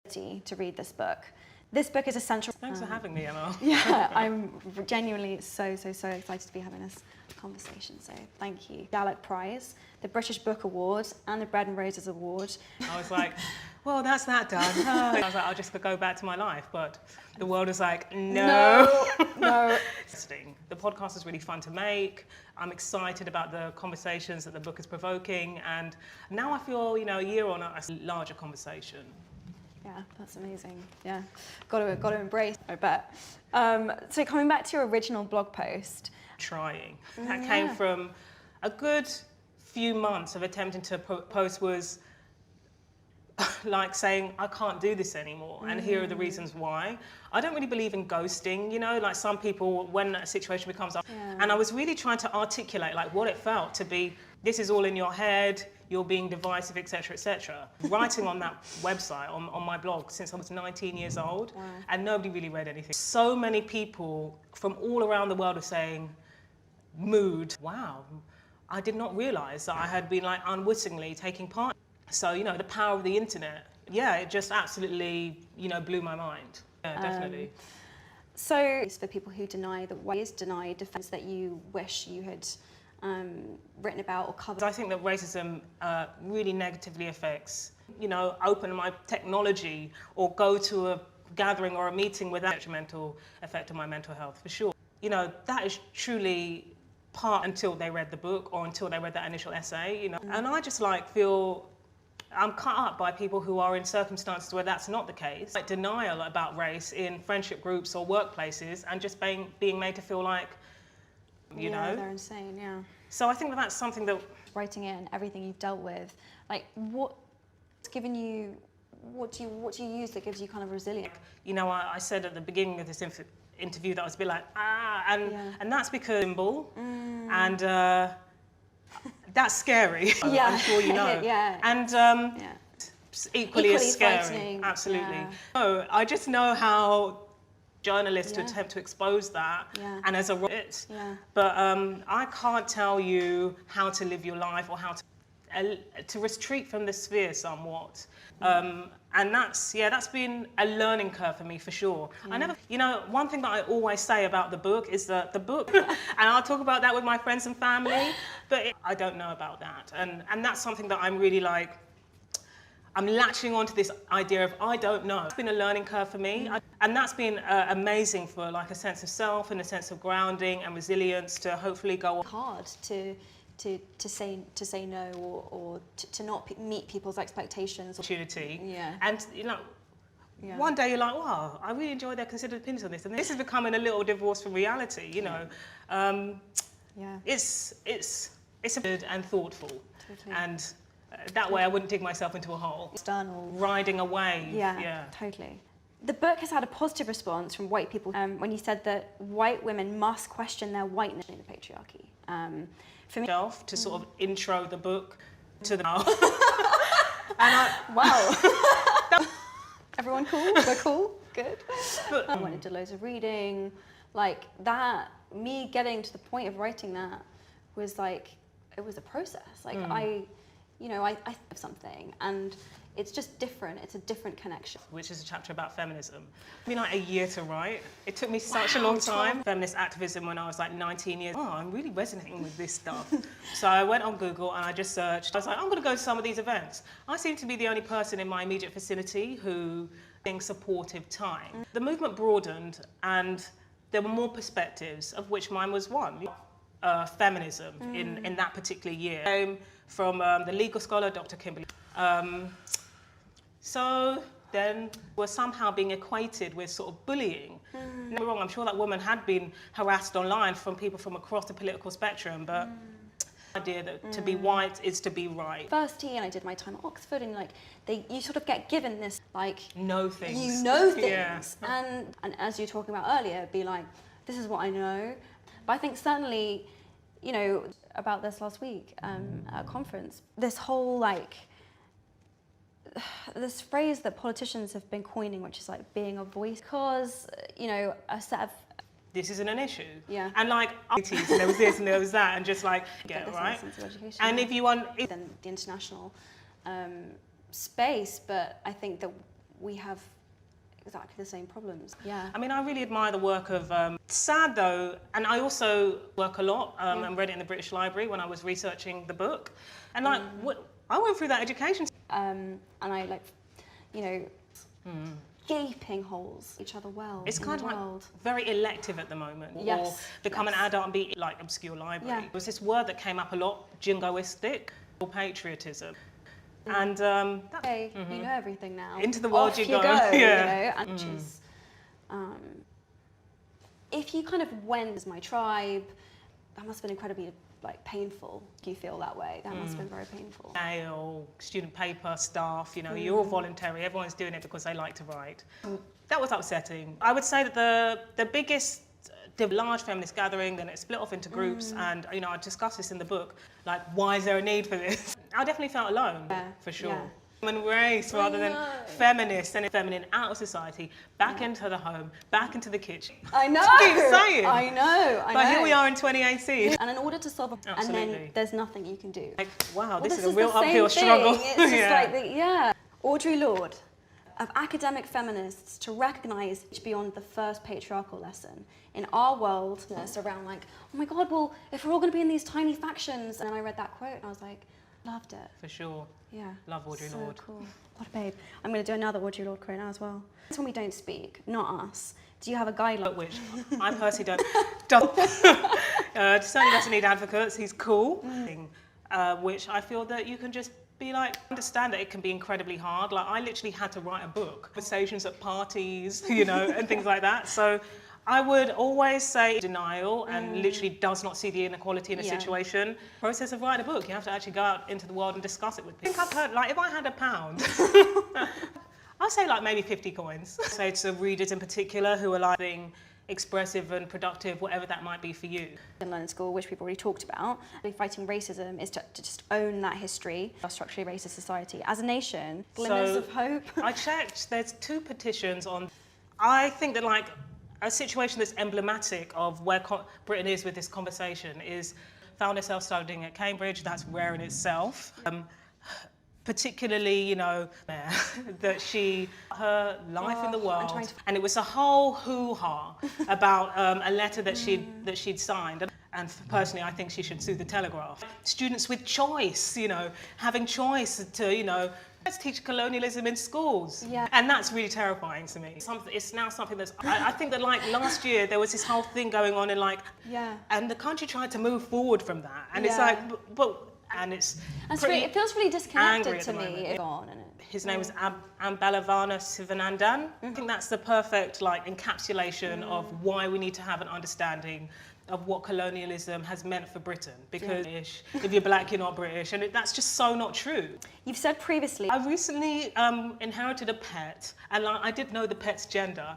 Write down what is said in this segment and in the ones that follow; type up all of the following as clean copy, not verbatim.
to read this book. This book is essential. Thanks for having me, Emma. Yeah, I'm genuinely so excited to be having this conversation, so thank you. Gallic Prize, the British Book Award, and the Bread and Roses Award. I was like, well, that's that done. I was like, I'll just go back to my life, but the world is like, no. The podcast is really fun to make. I'm excited about the conversations that the book is provoking, and now I feel, a year on, a larger conversation. Yeah, that's amazing. Yeah, got to embrace, I bet. So coming back to your original blog post. Trying. That came from a good few months of attempting to post was like saying, I can't do this anymore, and here are the reasons why. I don't really believe in ghosting, like some people, when a situation becomes up, and I was really trying to articulate like what it felt to be, this is all in your head, you're being divisive, etc., etc. Writing on that website, on my blog, since I was 19 years old, and nobody really read anything. So many people from all around the world are saying, mood, wow, I did not realize that I had been like unwittingly taking part. So, the power of the internet, it just absolutely, blew my mind. Yeah, definitely. So, for people who deny the ways, deny defense that you wish you had written about or covered. I think that racism really negatively affects, open my technology or go to a gathering or a meeting without detrimental effect on my mental health, for sure. That is truly part until they read the book or until they read that initial essay, And I just feel I'm cut up by people who are in circumstances where that's not the case. Like denial about race in friendship groups or workplaces and just being made to feel like, you know. They're insane, yeah. So I think that's something that... Writing it and everything you've dealt with, what's given you, what do you use that gives you kind of resilience? I said at the beginning of this interview that I was a bit like, and that's because symbol, and that's scary. I'm sure you know. And equally as scary. Absolutely. So I just know how journalists to attempt to expose that, and as a but I can't tell you how to live your life or how to retreat from the sphere somewhat. And that's been a learning curve for me for sure. I never, one thing that I always say about the book is that the book, and I'll talk about that with my friends and family, but I don't know about that. And that's something that I'm really I'm latching onto this idea of I don't know. It's been a learning curve for me, and that's been amazing for a sense of self and a sense of grounding and resilience to hopefully go on. Hard to say no or to not meet people's expectations. Opportunity. And one day you're like, wow, I really enjoy their considered opinions on this, and this is becoming a little divorce from reality. It's a good and thoughtful, and that way I wouldn't dig myself into a hole. External. Riding a wave. Yeah, totally. The book has had a positive response from white people when you said that white women must question their whiteness in the patriarchy. For me, to sort of intro the book to the wow. Everyone cool? We're cool? Good. I went into loads of reading. Me getting to the point of writing that was it was a process. I have something and it's just different. It's a different connection. Which is a chapter about feminism. It took me a year to write. It took me such a long time. Feminist activism when I was 19 years. I'm really resonating with this stuff. So I went on Google and I just searched. I was I'm going to go to some of these events. I seem to be the only person in my immediate vicinity who being supportive time. The movement broadened and there were more perspectives, of which mine was one. Feminism in that particular year. Came from the legal scholar, Dr. Kimberly. So then we're somehow being equated with sort of bullying. No wrong, I'm sure that woman had been harassed online from people from across the political spectrum, but the idea that to be white is to be right. University, and I did my time at Oxford, and you sort of get given this know things. You know things, and as you were talking about earlier, be this is what I know. But I think certainly, about this last week at a conference, this whole this phrase that politicians have been coining, which is being a voice, because a set of this isn't an issue. Yeah. And there was this and there was that, and just right. And if you want, then the international space, but I think that we have exactly the same problems. Yeah. I mean, I really admire the work of, sad though, and I also work a lot and read it in the British Library when I was researching the book. And like, I went through that education. And I like, you know, gaping holes each other well. It's kind of like very elective at the moment. Yes. Or become an adult and be like obscure library. Yeah. There was this word that came up a lot, jingoistic, or patriotism. And hey, you know everything now. Into the world Off you go. Yeah. Yeah. You know, and which is, if you kind of went as my tribe, that must have been incredibly like painful. Do you feel that way? That must have been very painful. Mail, student paper, staff, you know, you're all voluntary. Everyone's doing it because they like to write. That was upsetting. I would say that the biggest large feminist gathering, then it split off into groups, and you know, I discuss this in the book, like why is there a need for this? I definitely felt alone, for sure. Yeah. Human race rather than feminist, and feminine out of society, back into the home, back into the kitchen. I know. Keep saying. I know. But here we are in 2018. And in order to solve a and then there's nothing you can do. Like, wow, this is a real uphill struggle. It's just like Audre Lorde, of academic feminists to recognise beyond the first patriarchal lesson in our world, around like, oh my God, well, if we're all going to be in these tiny factions. And then I read that quote and I was like, loved it. For sure. Yeah. Love Audre Lorde. So cool. What a babe. I'm going to do another Audre Lorde quote now as well. It's when we don't speak, not us. Do you have a guideline? Which I personally don't. Certainly doesn't need advocates. He's cool. Which I feel that you can just be like, understand that it can be incredibly hard. Like I literally had to write a book, conversations at parties, you know, and things like that. So I would always say denial and literally does not see the inequality in a situation. Process of writing a book, you have to actually go out into the world and discuss it with people. I think I've heard, like if I had £1, I'll say like maybe 50 coins. Say to readers in particular who are like being expressive and productive, whatever that might be for you. In London School, which we've already talked about, fighting racism is to just own that history of structurally racist society. As a nation, glimmers of hope. I checked, there's 2 petitions on, I think that like a situation that's emblematic of where Britain is with this conversation is found herself studying at Cambridge. That's rare in itself. Particularly, you know, that her life in the world, and it was a whole hoo-ha about a letter that she'd signed. And personally, I think she should sue the Telegraph. Students with choice, you know, having choice to, you know, let's teach colonialism in schools. Yeah. And that's really terrifying to me. It's now something that's, I think that like last year, there was this whole thing going on and like, and the country tried to move forward from that. And it's like, but and it's it feels really disconnected to me. His name was Ambalavana Sivanandan. I think that's the perfect like encapsulation of why we need to have an understanding of what colonialism has meant for Britain. Because if you're black, you're not British, and that's just so not true. You've said previously. I recently inherited a pet, and like, I didn't know the pet's gender.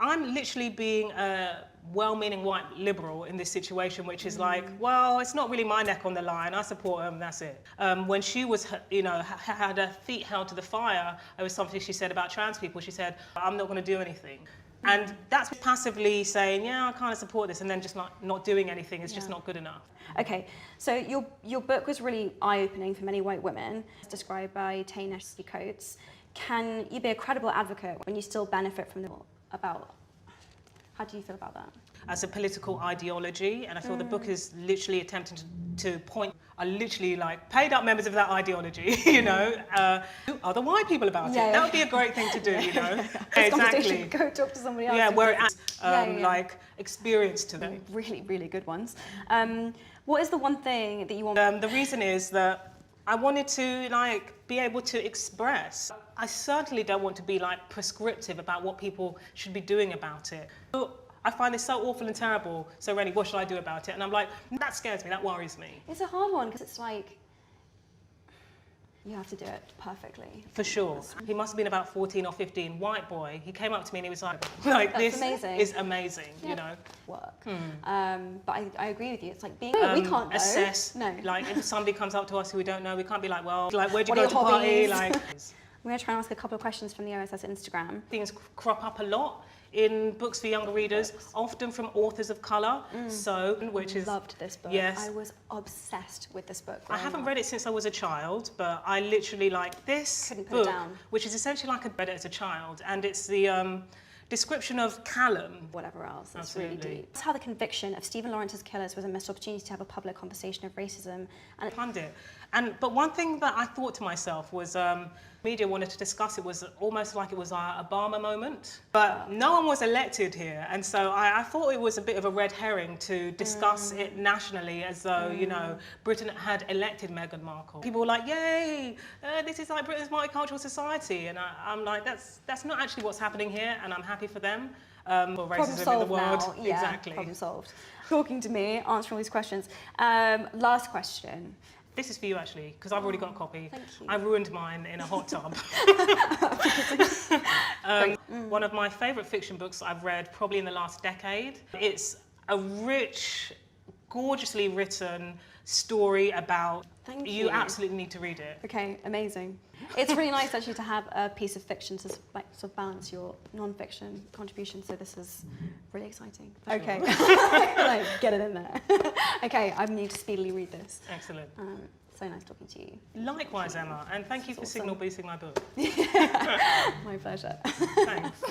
I'm literally being a well-meaning white liberal in this situation, which is like, well, it's not really my neck on the line. I support him, that's it. When she was, you know, had her feet held to the fire, it was something she said about trans people. She said, I'm not going to do anything. And that's passively saying, yeah, I kind of support this, and then just not doing anything is just not good enough. Okay, so your book was really eye-opening for many white women. It's described by Tana Coates. Can you be a credible advocate when you still benefit from the about? How do you feel about that? As a political ideology, and I feel the book is literally attempting to point, are literally like paid up members of that ideology, you know, to other white people about it. That would be a great thing to do, you know. Exactly. Go talk to somebody else. Yeah, where it adds like experience to them. Really, really good ones. What is the one thing that you want? The reason is that I wanted to like be able to express. I certainly don't want to be like prescriptive about what people should be doing about it. I find this so awful and terrible. So Rennie, what should I do about it? And I'm like, that scares me, that worries me. It's a hard one because it's like, you have to do it perfectly. For sure. He must have been about 14 or 15, white boy. He came up to me and he was like this is amazing, you know. Work. But I agree with you. It's like being, we can't know. Assess. No. Like if somebody comes up to us who we don't know, we can't be like, well, like where'd you go to party? Like, We're going to try and ask a couple of questions from the OSS Instagram. Things crop up a lot in books for younger readers, often from authors of colour. So, which is... Loved this book. Yes. I was obsessed with this book. I haven't read it since I was a child, but I literally like this Couldn't put book, it down. which is essentially like I read it as a child, and it's the description of Callum. Whatever else, it's Absolutely. really deep. It's how the conviction of Stephen Lawrence's killers was a missed opportunity to have a public conversation of racism. And Pundit. But one thing that I thought to myself was media wanted to discuss it was almost like it was our Obama moment, but no one was elected here, and so I thought it was a bit of a red herring to discuss it nationally as though you know Britain had elected Meghan Markle. People were like, "Yay, this is like Britain's multicultural society," and I'm like, that's not actually what's happening here, and I'm happy for them. For racism in the world. Now. Yeah, exactly. Problem solved. Talking to me, answering all these questions. Last question. This is for you actually, because I've already got a copy. Thank you. I ruined mine in a hot tub. One of my favourite fiction books I've read probably in the last decade. It's a rich, gorgeously written story about... Thank You you. absolutely need to read it. Okay, amazing. It's really nice actually to have a piece of fiction to like sort of balance your non-fiction contribution. So this is really exciting. Okay, like, get it in there. Okay, I need to speedily read this. Excellent. So nice talking to you. Likewise, Emma, and thank you for Awesome. signal boosting my book. My pleasure. Thanks.